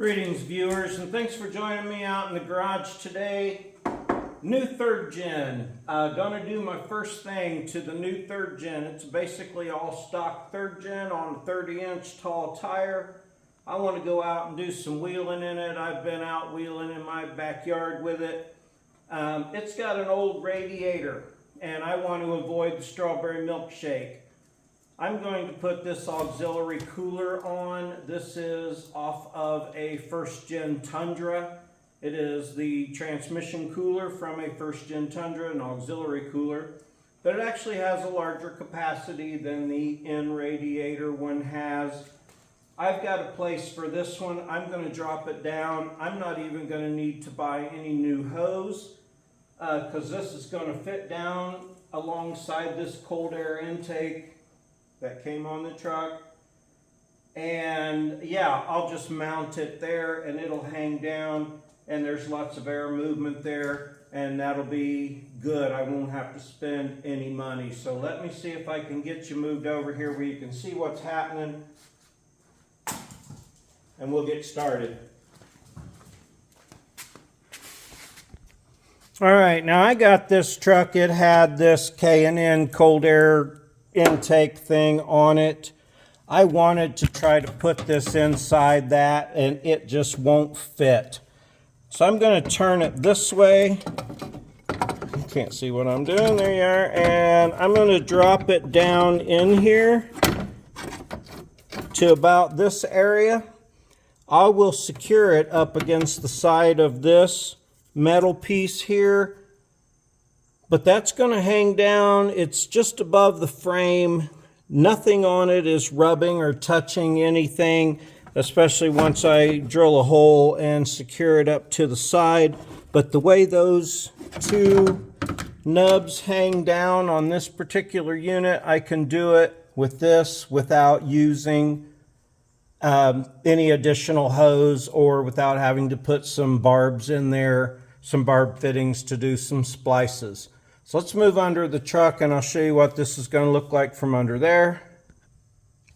Greetings viewers, and thanks for joining me out in the garage today. New 3rd gen. Gonna do my first thing to the new 3rd gen. It's basically all stock 3rd gen on a 30-inch tall tire. I want to go out and do some wheeling in it. I've been out wheeling in my backyard with it. It's got an old radiator, and I want to avoid the strawberry milkshake. I'm going to put this auxiliary cooler on. This is off of a 1st gen Tundra. It is the transmission cooler from a 1st gen Tundra, an auxiliary cooler. But it actually has a larger capacity than the in-radiator one has. I've got a place for this one. I'm going to drop it down. I'm not even going to need to buy any new hose because this is going to fit down alongside this cold air intake that came on the truck. And yeah, I'll just mount it there and it'll hang down, and there's lots of air movement there, and that'll be good. I won't have to spend any money. So let me see if I can get you moved over here where you can see what's happening, and we'll get started. All right, now I got this truck. It had this K&N cold air intake thing on it. I wanted to try to put this inside that, and it just won't fit. So I'm going to turn it this way. You can't see what I'm doing. There you are. And I'm going to drop it down in here to about this area. I will secure it up against the side of this metal piece here. But that's going to hang down. It's just above the frame. Nothing on it is rubbing or touching anything, especially once I drill a hole and secure it up to the side. But the way those two nubs hang down on this particular unit, I can do it with this without using any additional hose or without having to put some barbs in there, some barb fittings to do some splices. So let's move under the truck and I'll show you what this is going to look like from under there.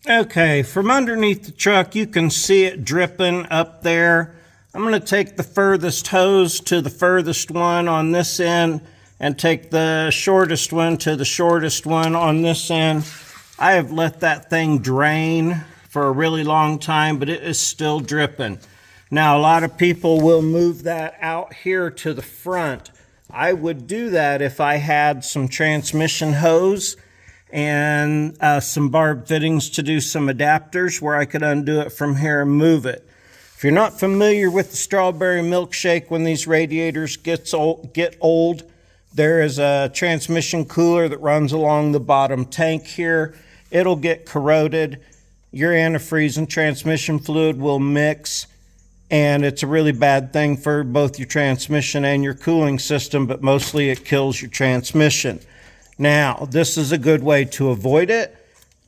Okay, from underneath the truck you can see it dripping up there. I'm going to take the furthest hose to the furthest one on this end and take the shortest one to the shortest one on this end. I have let that thing drain for a really long time, but it is still dripping. Now a lot of people will move that out here to the front. I would do that if I had some transmission hose and some barb fittings to do some adapters where I could undo it from here and move it. If you're not familiar with the strawberry milkshake, when these radiators get old, there is a transmission cooler that runs along the bottom tank here. It'll get corroded. Your antifreeze and transmission fluid will mix, and it's a really bad thing for both your transmission and your cooling system, but mostly it kills your transmission. Now, this is a good way to avoid it.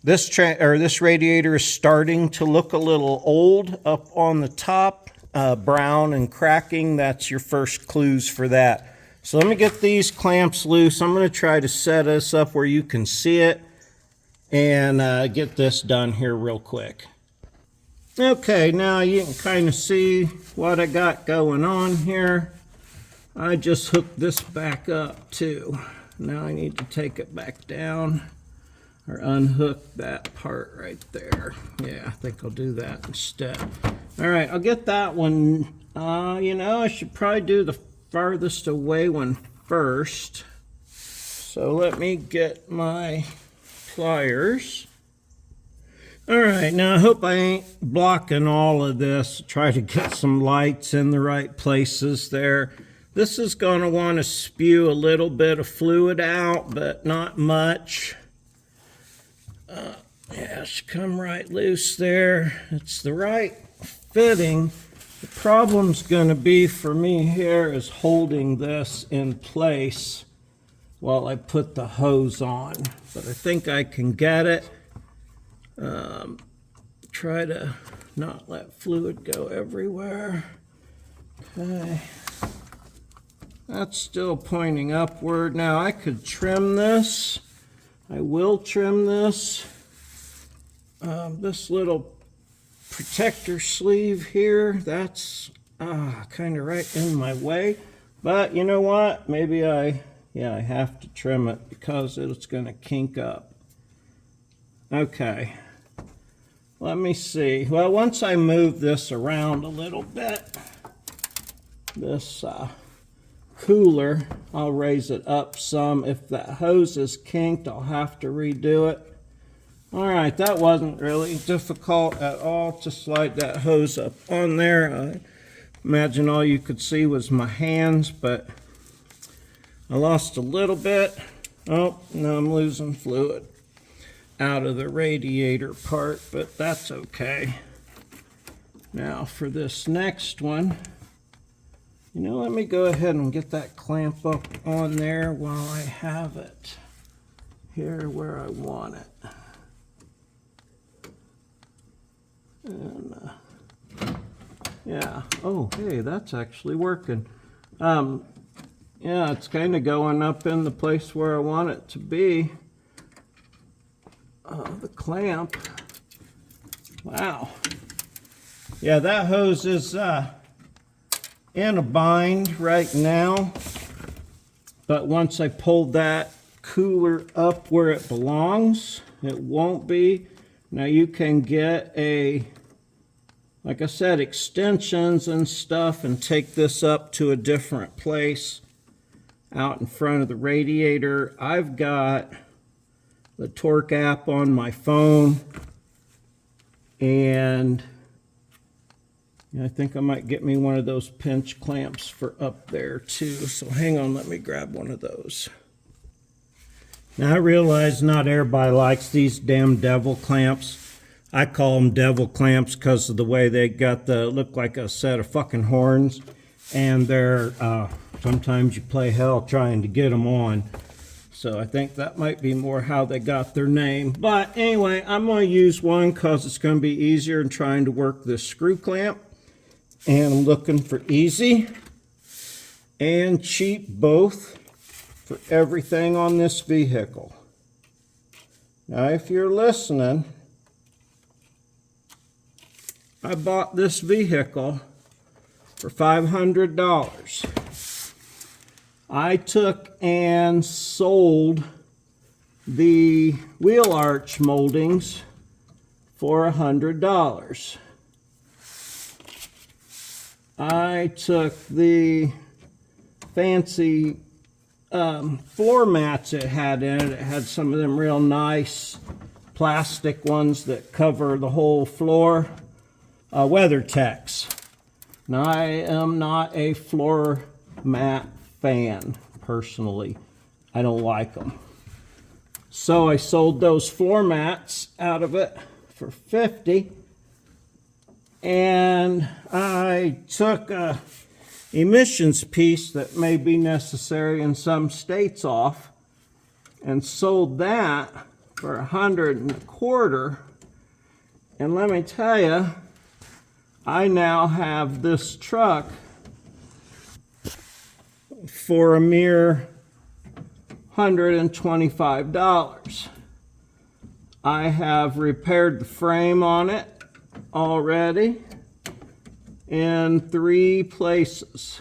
This radiator is starting to look a little old up on the top, brown and cracking. That's your first clues for that. So let me get these clamps loose. I'm going to try to set us up where you can see it and get this done here real quick. Okay, now you can kind of see what I got going on here. I just hooked this back up too. Now I need to take it back down or unhook that part right there. Yeah, I think I'll do that instead. All right, I'll get that one. You know, I should probably do the farthest away one first. So let me get my pliers. All right, now I hope I ain't blocking all of this. Try to get some lights in the right places there. This is going to want to spew a little bit of fluid out, but not much. Yeah, it should come right loose there. It's the right fitting. The problem's going to be for me here is holding this in place while I put the hose on. But I think I can get it. Try to not let fluid go everywhere. Okay. That's still pointing upward. Now I could trim this. I will trim this. This little protector sleeve here. That's kind of right in my way. But you know what? Maybe I have to trim it because it's going to kink up. Okay. Let me see. Well, once I move this around a little bit, this cooler, I'll raise it up some. If that hose is kinked, I'll have to redo it. All right, that wasn't really difficult at all to slide that hose up on there. I imagine all you could see was my hands, but I lost a little bit. Oh, now I'm losing fluid out of the radiator part, but that's okay. Now for this next one, you know, let me go ahead and get that clamp up on there while I have it here where I want it. And yeah, oh hey, that's actually working. Yeah, it's kind of going up in the place where I want it to be. The clamp, wow. Yeah, that hose is in a bind right now, but once I pull that cooler up where it belongs, it won't be. Now you can get like I said, extensions and stuff and take this up to a different place out in front of the radiator. I've got the torque app on my phone, and I think I might get me one of those pinch clamps for up there too. So hang on, let me grab one of those. Now I realize not everybody likes these damn devil clamps. I call them devil clamps because of the way they got look like a set of fucking horns, and they're sometimes you play hell trying to get them on. So I think that might be more how they got their name. But anyway, I'm going to use one because it's going to be easier than trying to work this screw clamp. And I'm looking for easy and cheap both for everything on this vehicle. Now, if you're listening, I bought this vehicle for $500. I took and sold the wheel arch moldings for $100. I took the fancy floor mats it had in it. It had some of them real nice plastic ones that cover the whole floor. WeatherTechs. Now, I am not a floor mat fan, personally. I don't like them. So I sold those floor mats out of it for $50. And I took a emissions piece that may be necessary in some states off and sold that for $125. And let me tell you, I now have this truck for a mere $125. I have repaired the frame on it already in 3 places.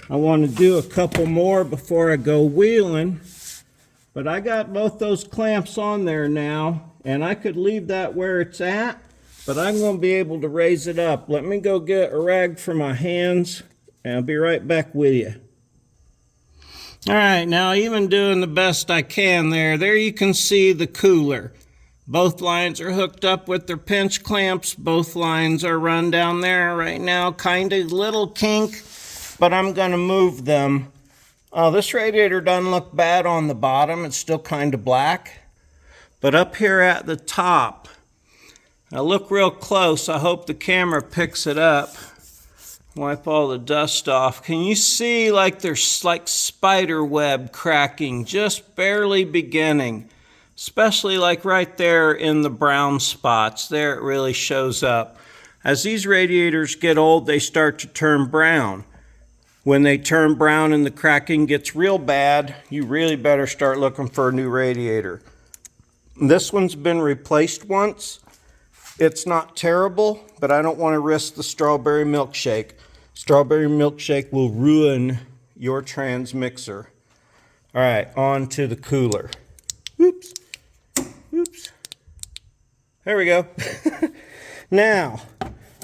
I want to do a couple more before I go wheeling, but I got both those clamps on there now, and I could leave that where it's at, but I'm going to be able to raise it up. Let me go get a rag for my hands, and I'll be right back with you. All right, now even doing the best I can there you can see the cooler. Both lines are hooked up with their pinch clamps. Both lines are run down there right now. Kind of little kink, but I'm going to move them. This radiator doesn't look bad on the bottom. It's still kind of black. But up here at the top, I look real close. I hope the camera picks it up. Wipe all the dust off. Can you see like there's like spider web cracking, just barely beginning? Especially like right there in the brown spots. There it really shows up. As these radiators get old, they start to turn brown. When they turn brown and the cracking gets real bad, you really better start looking for a new radiator. This one's been replaced once, It's not terrible, but I don't want to risk the strawberry milkshake. Strawberry milkshake will ruin your transmixer. All right, on to the cooler. Oops. Oops. There we go. Now,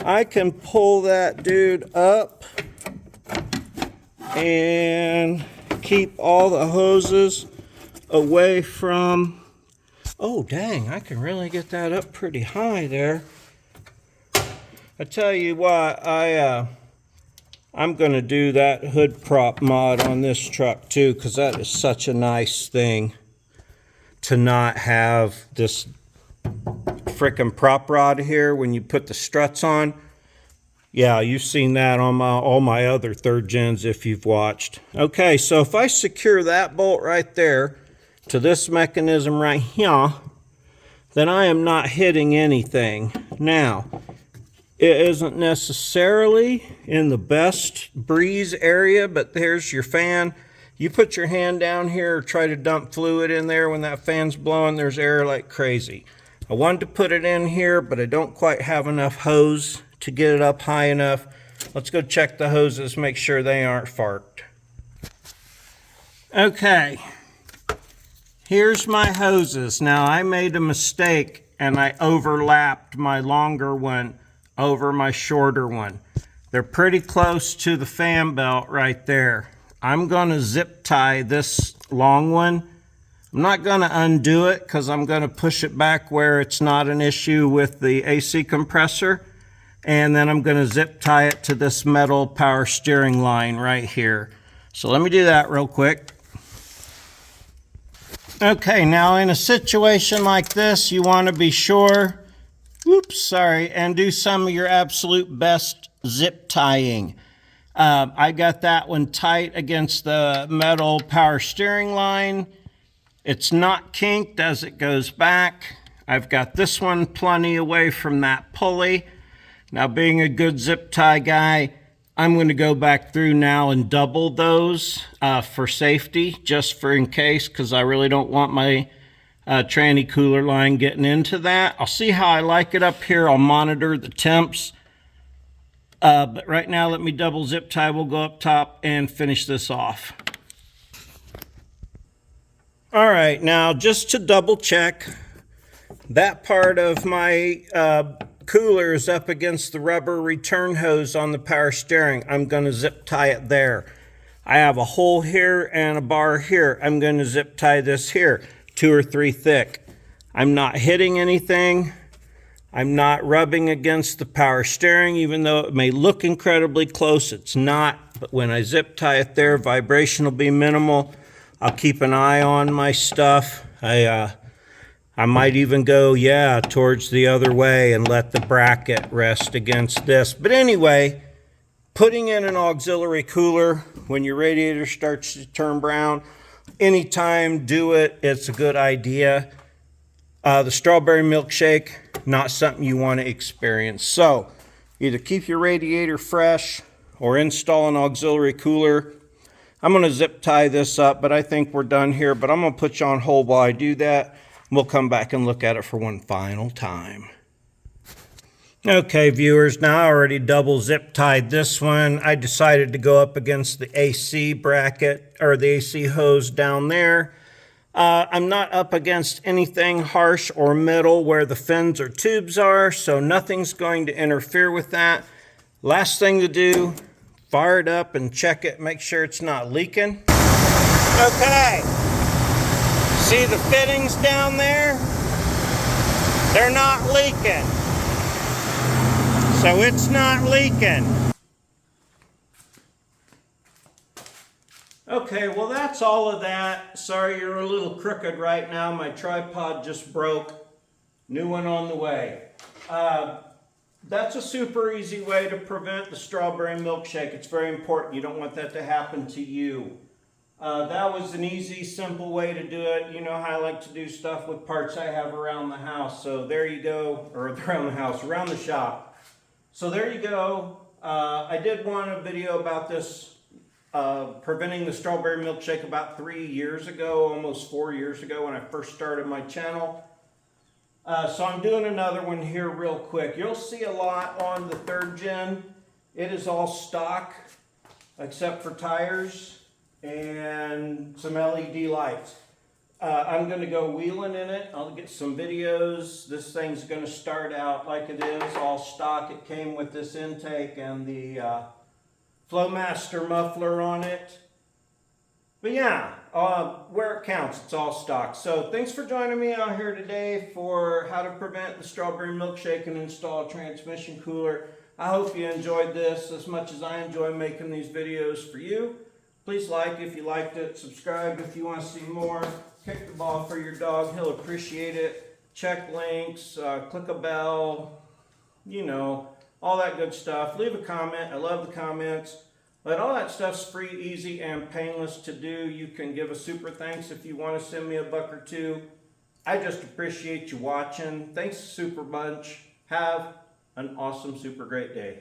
I can pull that dude up and keep all the hoses away from... Oh, dang, I can really get that up pretty high there. I tell you what, I'm going to do that hood prop mod on this truck too, because that is such a nice thing to not have this frickin' prop rod here when you put the struts on. Yeah, you've seen that on all my other third gens if you've watched. Okay, so if I secure that bolt right there to this mechanism right here, then I am not hitting anything. Now, it isn't necessarily in the best breeze area, but there's your fan. You put your hand down here, try to dump fluid in there when that fan's blowing, there's air like crazy. I wanted to put it in here, but I don't quite have enough hose to get it up high enough. Let's go check the hoses, make sure they aren't farked. Okay, here's my hoses. Now I made a mistake and I overlapped my longer one over my shorter one. They're pretty close to the fan belt right there. I'm gonna zip tie this long one. I'm not gonna undo it because I'm gonna push it back where it's not an issue with the AC compressor. And then I'm gonna zip tie it to this metal power steering line right here. So let me do that real quick. Okay, now in a situation like this, you wanna be sure, and do some of your absolute best zip tying. I got that one tight against the metal power steering line. It's not kinked as it goes back. I've got this one plenty away from that pulley. Now, being a good zip tie guy, I'm going to go back through now and double those for safety, just for in case, because I really don't want my tranny cooler line getting into that. I'll see how I like it up here. I'll monitor the temps. But right now, let me double zip tie. We'll go up top and finish this off. All right, now just to double check, that part of my cooler is up against the rubber return hose on the power steering. I'm going to zip tie it there. I have a hole here and a bar here. I'm going to zip tie this here, 2 or 3 thick. I'm not hitting anything. I'm not rubbing against the power steering, even though it may look incredibly close. It's not, but when I zip tie it there, vibration will be minimal. I'll keep an eye on my stuff. I might even go, towards the other way and let the bracket rest against this. But anyway, putting in an auxiliary cooler when your radiator starts to turn brown, anytime do it. It's a good idea. The strawberry milkshake, not something you want to experience. So either keep your radiator fresh or install an auxiliary cooler. I'm going to zip tie this up, but I think we're done here. But I'm going to put you on hold while I do that. We'll come back and look at it for one final time. Okay, viewers, now I already double zip tied this one. I decided to go up against the AC bracket, or the AC hose down there. I'm not up against anything harsh or metal where the fins or tubes are, so nothing's going to interfere with that. Last thing to do, fire it up and check it, make sure it's not leaking. Okay, see the fittings down there? They're not leaking. So it's not leaking. Okay, well that's all of that. Sorry you're a little crooked right now. My tripod just broke. New one on the way. That's a super easy way to prevent the strawberry milkshake. It's very important. You don't want that to happen to you. That was an easy, simple way to do it. You know how I like to do stuff with parts I have around the house. So there you go, or around the house, around the shop. So there you go. I did want a video about this preventing the strawberry milkshake about 3 years ago, almost 4 years ago when I first started my channel. So I'm doing another one here real quick. You'll see a lot on the 3rd gen. It is all stock except for tires and some LED lights. I'm going to go wheeling in it. I'll get some videos. This thing's going to start out like it is, all stock. It came with this intake and the Flowmaster muffler on it. But yeah, where it counts, it's all stock. So thanks for joining me out here today for how to prevent the strawberry milkshake and install a transmission cooler. I hope you enjoyed this as much as I enjoy making these videos for you. Please like if you liked it, subscribe if you want to see more, kick the ball for your dog, he'll appreciate it. Check links, click a bell, you know, all that good stuff. Leave a comment, I love the comments. But all that stuff's free, easy, and painless to do. You can give a super thanks if you want to send me a buck or two. I just appreciate you watching. Thanks a super bunch. Have an awesome, super great day.